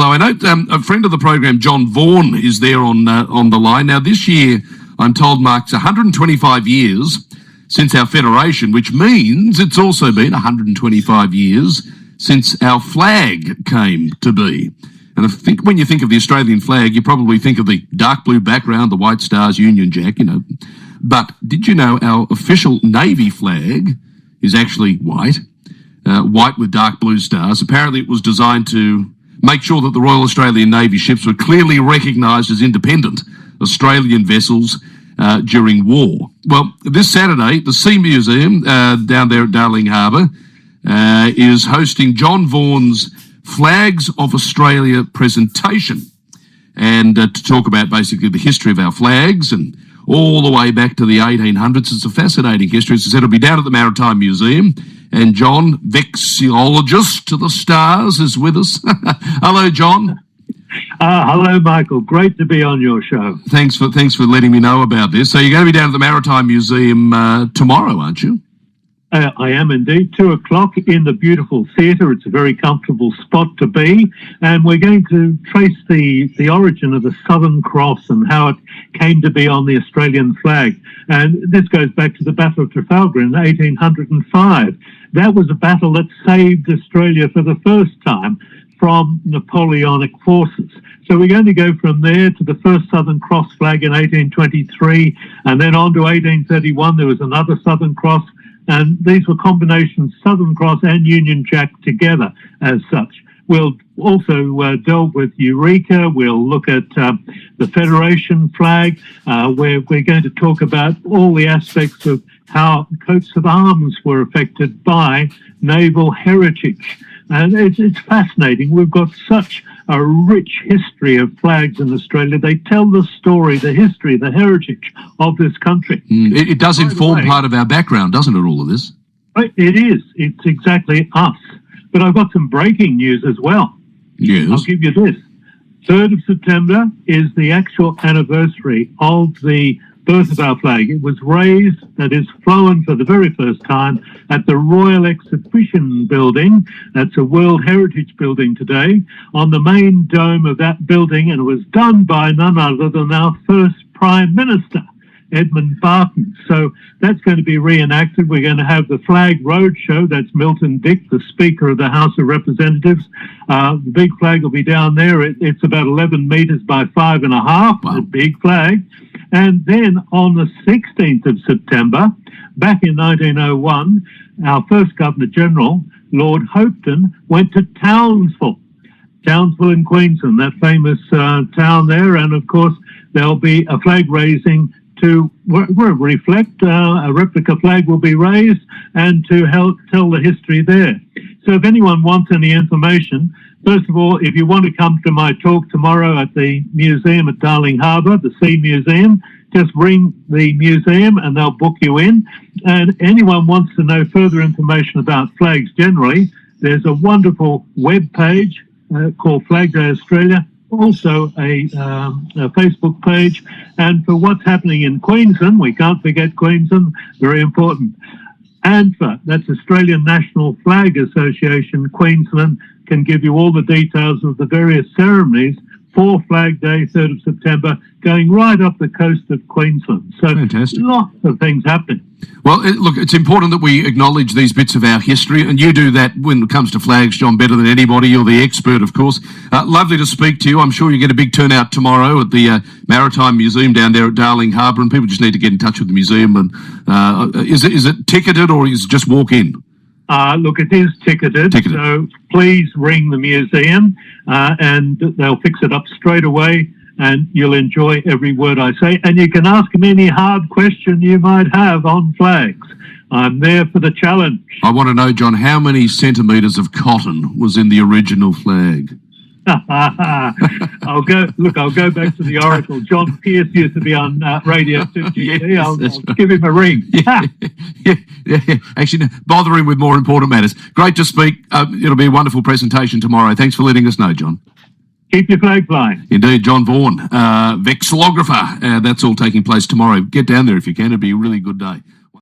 Hello. I know a friend of the program, John Vaughan, is there on the line. Now, this year, I'm told, marks 125 years since our federation, which means it's also been 125 years since our flag came to be. And I think when you think of the Australian flag, you probably think of the dark blue background, the white stars, Union Jack, you know. But did you know our official Navy flag is actually white? White with dark blue stars. Apparently it was designed to make sure that the Royal Australian Navy ships were clearly recognised as independent Australian vessels during war. Well, this Saturday, the Sea Museum down there at Darling Harbour is hosting John Vaughan's Flags of Australia presentation, and to talk about basically the history of our flags and all the way back to the 1800s. It's a fascinating history. As I said, it'll be down at the Maritime Museum, and John, vexillologist to the stars, is with us. Hello, John. Hello, Michael. Great to be on your show. Thanks for letting me know about this. So you're going to be down at the Maritime Museum tomorrow, aren't you? I am indeed. 2:00 in the beautiful theatre. It's a very comfortable spot to be. And we're going to trace the origin of the Southern Cross and how it came to be on the Australian flag. And this goes back to the Battle of Trafalgar in 1805. That was a battle that saved Australia for the first time from Napoleonic forces. So we're going to go from there to the first Southern Cross flag in 1823, and then on to 1831. There was another Southern Cross. And these were combinations, Southern Cross and Union Jack together as such. We'll also delve with Eureka. We'll look at the Federation flag, where we're going to talk about all the aspects of how coats of arms were affected by naval heritage. And it's fascinating. We've got such a rich history of flags in Australia. They tell the story, the history, the heritage of this country. It does inform part of our background, doesn't it, all of this? It is. It's exactly us. But I've got some breaking news as well. Yes. I'll give you this. 3rd of September is the actual anniversary of the birth of our flag. It was raised, that is, flown for the very first time at the Royal Exhibition Building. That's a World Heritage Building today, on the main dome of that building, and it was done by none other than our first Prime Minister, Edmund Barton. So that's going to be reenacted. We're going to have the Flag Roadshow. That's Milton Dick, the Speaker of the House of Representatives. The big flag will be down there. It's about 11 metres by 5.5, wow. A big flag. And then on the 16th of September, back in 1901, our first Governor-General, Lord Hopetoun, went to Townsville in Queensland, that famous town there. And of course, there'll be a flag raising to reflect, a replica flag will be raised, and to help tell the history there. So if anyone wants any information, first of all, if you want to come to my talk tomorrow at the museum at Darling Harbour, the Sea Museum, just ring the museum and they'll book you in. And anyone wants to know further information about flags generally, there's a wonderful web page called Flag Day Australia, also a Facebook page. And for what's happening in Queensland, we can't forget Queensland, very important. ANFA, that's Australian National Flag Association, Queensland, can give you all the details of the various ceremonies for Flag Day, 3rd of September, going right up the coast of Queensland. So fantastic. Lots of things happening. Well, look, it's important that we acknowledge these bits of our history, and you do that when it comes to flags, John, better than anybody. You're the expert, of course. Lovely to speak to you. I'm sure you get a big turnout tomorrow at the Maritime Museum down there at Darling Harbour, and people just need to get in touch with the museum. And is it ticketed, or is it just walk in? Look, it is ticketed, so please ring the museum and they'll fix it up straight away, and you'll enjoy every word I say. And you can ask me any hard question you might have on flags. I'm there for the challenge. I want to know, John, how many centimetres of cotton was in the original flag? I'll go back to the Oracle. John Pierce used to be on Radio 2GT. Yes, I'll give him a ring. yeah. Actually, bother him with more important matters. Great to speak. It'll be a wonderful presentation tomorrow. Thanks for letting us know, John. Keep your flag flying. Indeed, John Vaughan, vexillographer. That's all taking place tomorrow. Get down there if you can. It'll be a really good day.